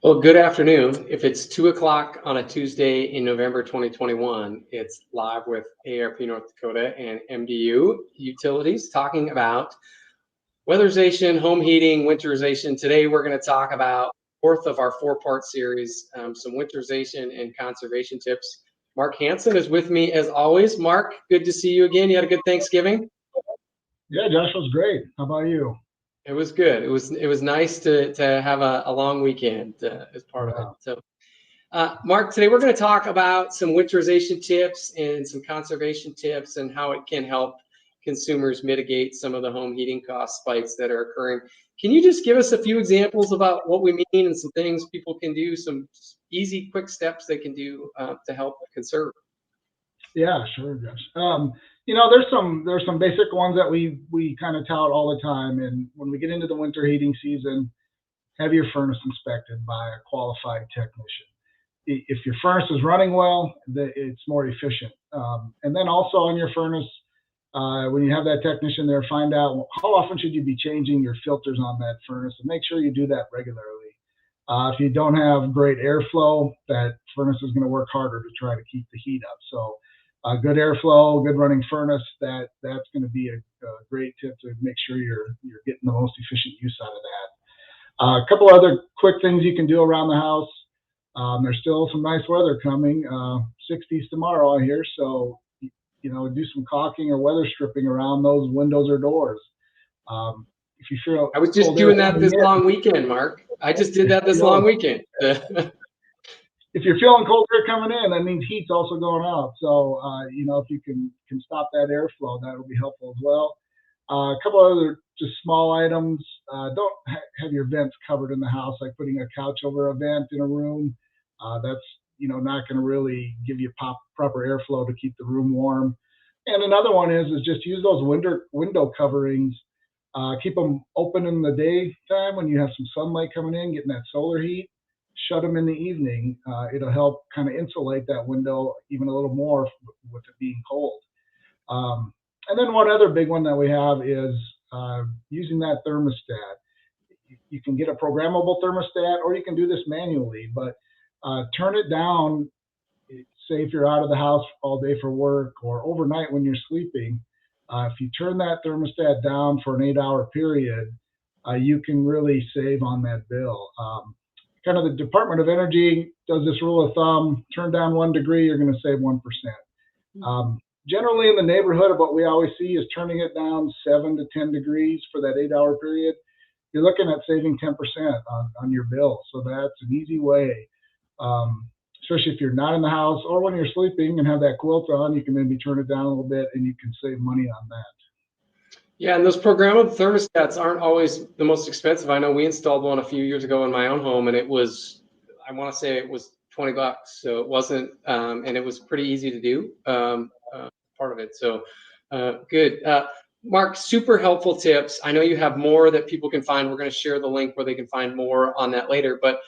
Well, good afternoon. If it's 2 o'clock on a Tuesday in November 2021, it's live with AARP North Dakota and MDU Utilities talking about weatherization, home heating, winterization. Today, we're going to talk about fourth of our four-part series, some winterization and conservation tips. Mark Hansen is with me as always. Mark, good to see you again. You had a good Thanksgiving? Yeah, Josh was great. How about you? It was good. It was nice to have a long weekend as part of it. Yeah. So. Mark, today we're going to talk about some winterization tips and some conservation tips and how it can help consumers mitigate some of the home heating cost spikes that are occurring. Can you just give us a few examples about what we mean and some things people can do, some easy, quick steps they can do to help conserve? Yeah, sure, Josh. There's some basic ones that we kind of tout all the time, and when we get into the winter heating season, have your furnace inspected by a qualified technician. If your furnace is running well, it's more efficient. And then also on your furnace, when you have that technician there, find out how often should you be changing your filters on that furnace, and make sure you do that regularly. If you don't have great airflow, that furnace is going to work harder to try to keep the heat up. So good airflow, good running furnace, that's going to be a great tip to make sure you're getting the most efficient use out of that. A couple other quick things you can do around the house. There's still some nice weather coming, 60s tomorrow, I hear. So, do some caulking or weather stripping around those windows or doors. If you feel I was just doing that this long weekend, Mark. I just did that this long weekend. If you're feeling cold air coming in, that means heat's also going out. So, if you can stop that airflow, that'll be helpful as well. A couple other just small items. Don't have your vents covered in the house, like putting a couch over a vent in a room. That's not going to really give you proper airflow to keep the room warm. And another one is just use those window coverings. Keep them open in the daytime when you have some sunlight coming in, getting that solar heat. Shut them in the evening. It'll help kind of insulate that window even a little more with it being cold. And then one other big one that we have is using that thermostat. You can get a programmable thermostat, or you can do this manually, but turn it down. Say if you're out of the house all day for work or overnight when you're sleeping, if you turn that thermostat down for an 8-hour period, you can really save on that bill. Kind of the Department of Energy does this rule of thumb: turn down 1 degree, you're going to save 1%. Generally, in the neighborhood of what we always see is turning it down 7 to 10 degrees for that 8-hour period. You're looking at saving 10% on your bill. So that's an easy way, especially if you're not in the house or when you're sleeping and have that quilt on, you can maybe turn it down a little bit and you can save money on that. Yeah, and those programmable thermostats aren't always the most expensive. I know we installed one a few years ago in my own home, and I want to say it was $20. So it wasn't, and it was pretty easy to do. Part of it. So good. Mark, super helpful tips. I know you have more that people can find. We're going to share the link where they can find more on that later. But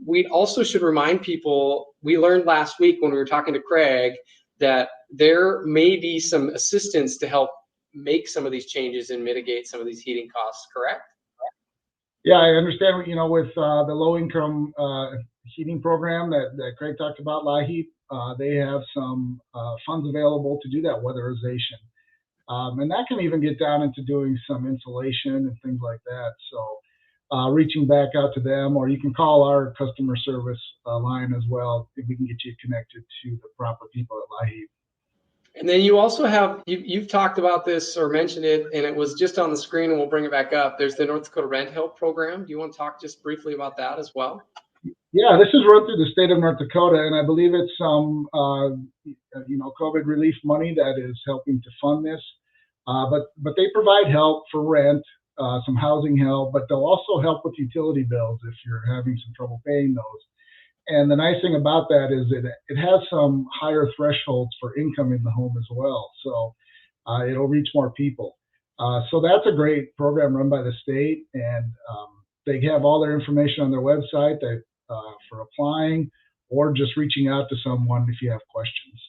we also should remind people, we learned last week when we were talking to Craig that there may be some assistance to help make some of these changes and mitigate some of these heating costs, correct? Yeah, I understand, with the low-income heating program that Craig talked about, LIHEAP, they have some funds available to do that weatherization. And that can even get down into doing some insulation and things like that. So reaching back out to them, or you can call our customer service line as well if we can get you connected to the proper people at LIHEAP. And then you also have, you've talked about this or mentioned it, and it was just on the screen, and we'll bring it back up. There's the North Dakota Rent Help Program. Do you want to talk just briefly about that as well? Yeah, this is run through the state of North Dakota, and I believe it's some, COVID relief money that is helping to fund this. But they provide help for rent, some housing help, but they'll also help with utility bills if you're having some trouble paying those. And the nice thing about that is it has some higher thresholds for income in the home as well. So it'll reach more people. So that's a great program run by the state, and they have all their information on their website for applying or just reaching out to someone if you have questions.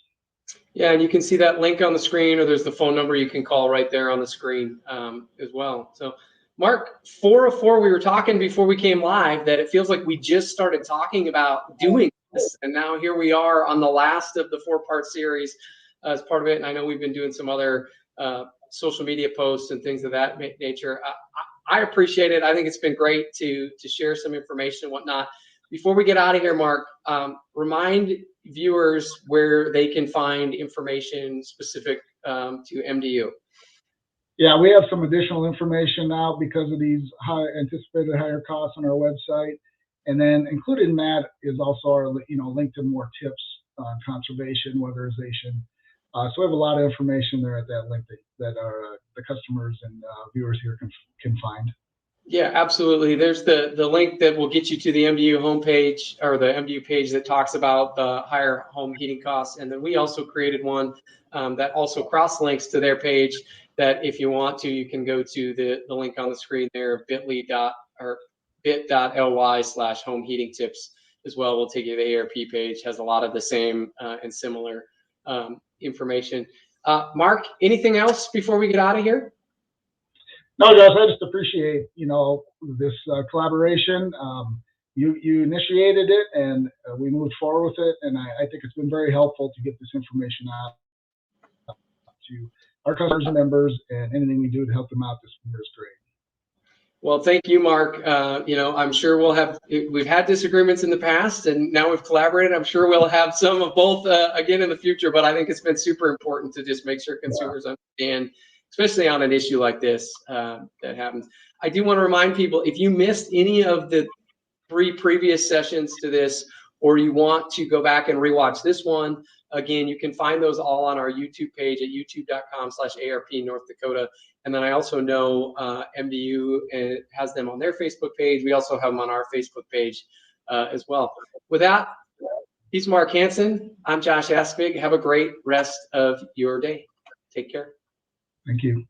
Yeah, and you can see that link on the screen, or there's the phone number you can call right there on the screen as well. So Mark, 404, we were talking before we came live that it feels like we just started talking about doing this, and now here we are on the last of the 4-part series as part of it. And I know we've been doing some other social media posts and things of that nature. I appreciate it. I think it's been great to share some information and whatnot. Before we get out of here, Mark, remind viewers where they can find information specific to MDU. Yeah, we have some additional information now because of these anticipated higher costs on our website. And then included in that is also our, link to more tips on conservation, weatherization. So we have a lot of information there at that link that our the customers and viewers here can find. Yeah, absolutely. There's the link that will get you to the MDU homepage, or the MDU page that talks about the higher home heating costs. And then we also created one that also cross links to their page, that if you want to, you can go to the link on the screen there, bit.ly/home heating tips as well. Will take you to the AARP page, has a lot of the same and similar information. Mark, anything else before we get out of here? No, Josh, I just appreciate, this collaboration. You initiated it, and we moved forward with it. And I think it's been very helpful to get this information out to our customers and members, and anything we do to help them out this year is great. Well, thank you, Mark. I'm sure we've had disagreements in the past, and now we've collaborated. I'm sure we'll have some of both again in the future, but I think it's been super important to just make sure consumers understand, especially on an issue like this that happens. I do want to remind people, if you missed any of the 3 previous sessions to this, or you want to go back and rewatch this one, again, you can find those all on our YouTube page at youtube.com/AARP North Dakota. And then I also know MDU has them on their Facebook page. We also have them on our Facebook page as well. With that, he's Mark Hansen. I'm Josh Aspig. Have a great rest of your day. Take care. Thank you.